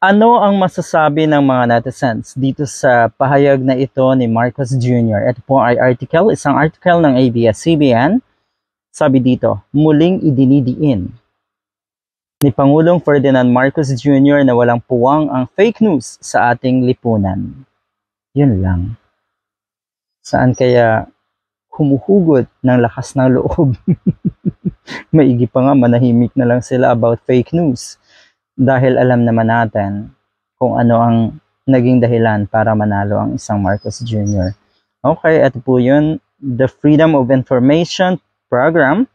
Ano ang masasabi ng mga netizens dito sa pahayag na ito ni Marcos Jr.? Ito po ay isang article ng ABS-CBN. Sabi dito, muling idinidiin ni Pangulong Ferdinand Marcos Jr. na walang puwang ang fake news sa ating lipunan. Yun lang. Saan kaya humuhugot ng lakas ng loob? Maigi pa nga, manahimik na lang sila about fake news. Dahil alam naman natin kung ano ang naging dahilan para manalo ang isang Marcos Jr. Okay, ito po yun. The Freedom of Information program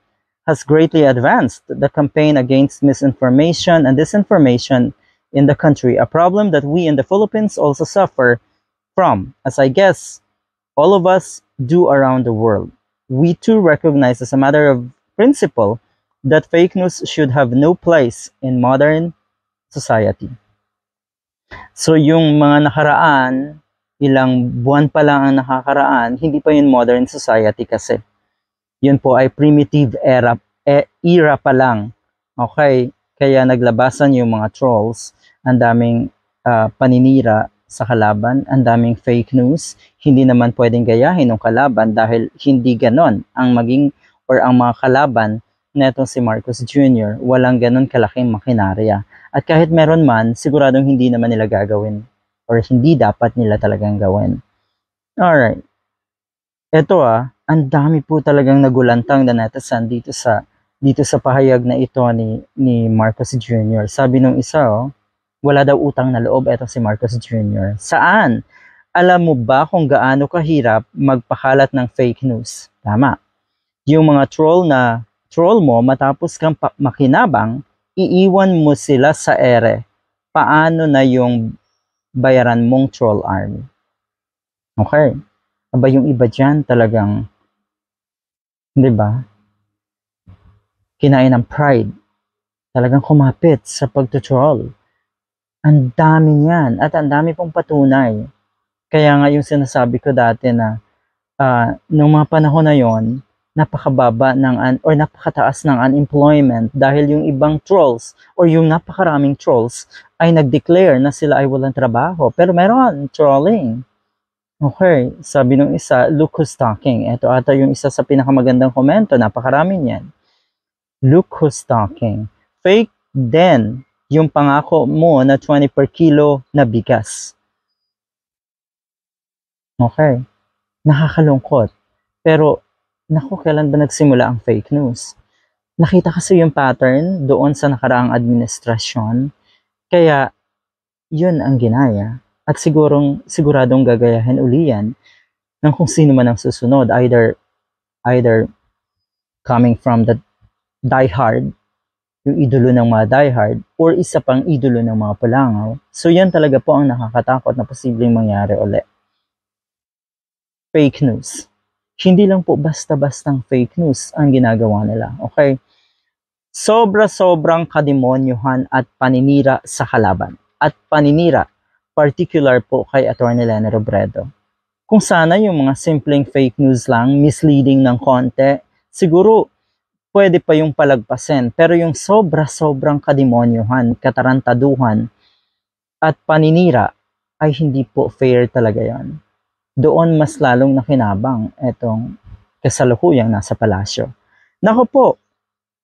has greatly advanced the campaign against misinformation and disinformation in the country, a problem that we in the Philippines also suffer from, as I guess all of us do around the world. We too recognize as a matter of principle that fake news should have no place in modern society. So yung mga nakaraan, ilang buwan pa lang ang nakakaraan, hindi pa yun modern society kasi. Yun po ay primitive era pa lang. Okay? Kaya naglabasan yung mga trolls, ang daming paninira sa kalaban, ang daming fake news. Hindi naman pwedeng gayahin ng kalaban dahil hindi ganon ang maging or ang mga kalaban netong si Marcos Jr. Walang ganon kalaking makinarya. At kahit meron man, siguradong hindi naman nila gagawin or hindi dapat nila talagang gawin. Alright. Ito ang dami po talagang nagulantang na netizen dito sa pahayag na ito ni Marcos Jr. Sabi nung isa, wala daw utang na loob ito si Marcos Jr. Saan? Alam mo ba kung gaano kahirap magpakalat ng fake news? Tama. Yung mga troll mo matapos kang makinabang, iiwan mo sila sa ere. Paano na yung bayaran mong troll army? Okay. Aba yung iba dyan talagang, di ba? Kinain ng pride. Talagang kumapit sa pagtutroll. Ang dami niyan at ang dami pong patunay. Kaya nga yung sinasabi ko dati na nung mga panahon na yon, napakababa or napakataas ng unemployment dahil yung ibang trolls or yung napakaraming trolls ay nag-declare na sila ay walang trabaho. Pero meron trolling. Okay, sabi nung isa, look who's talking. Ito ata yung isa sa pinakamagandang komento, napakarami niyan. Look who's talking. Fake din yung pangako mo na 20 per kilo na bigas. Okay, nakakalungkot. Pero naku, kailan ba nagsimula ang fake news? Nakita kasi yung pattern doon sa nakaraang administrasyon. Kaya, yun ang ginaya. At siguradong gagayahin uli yan ng kung sino man ang susunod. Either coming from the diehard, yung idolo ng mga diehard, or isa pang idolo ng mga Pulangaw. So yan talaga po ang nakakatakot na posibleng mangyari ulit. Fake news. Hindi lang po basta-bastang fake news ang ginagawa nila. Okay? Sobra-sobrang kademonyuhan at paninira sa kalaban. At paninira, particular po kay Atty. Leni Robredo. Kung sana yung mga simpleng fake news lang, misleading ng konti, siguro pwede pa yung palagpasin. Pero yung sobra-sobrang kademonyuhan, katarantaduhan, at paninira, ay hindi po fair talaga yan. Doon mas lalong nakinabang itong kasalukuyang nasa palasyo. Naku po,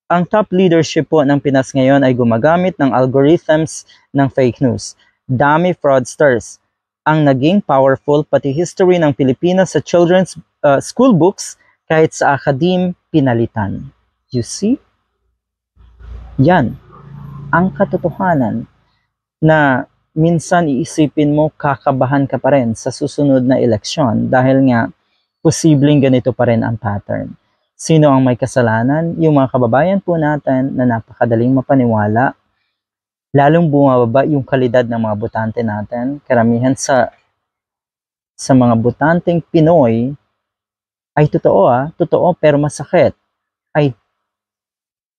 ang top leadership po ng Pinas ngayon ay gumagamit ng algorithms ng fake news. Dami fraudsters ang naging powerful, pati history ng Pilipinas sa children's school books kahit sa academe pinalitan. You see? Yan ang katotohanan na minsan iisipin mo kakabahan ka pa rin sa susunod na eleksyon dahil nga posibleng ganito pa rin ang pattern. Sino ang may kasalanan? Yung mga kababayan po natin na napakadaling mapaniwala, lalong bumababa yung kalidad ng mga botante natin. Karamihan sa mga botanteng Pinoy ay totoo pero masakit, ay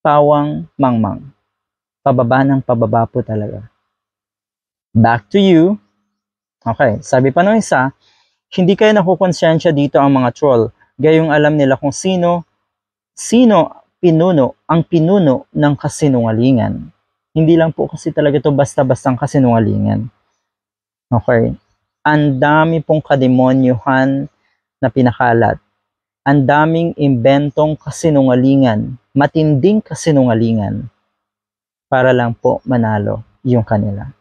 pawang mangmang. Pababa ng pababa po talaga. Back to you. Okay, sabi pa ng isa, hindi kayo nakukonsensya dito ang mga troll. Gayong alam nila kung sino ang pinuno ng kasinungalingan. Hindi lang po kasi talaga to basta-bastang kasinungalingan. Okay? Ang dami pong kademonyuhan na pinakalat. Ang daming imbentong kasinungalingan, matinding kasinungalingan para lang po manalo yung kanila.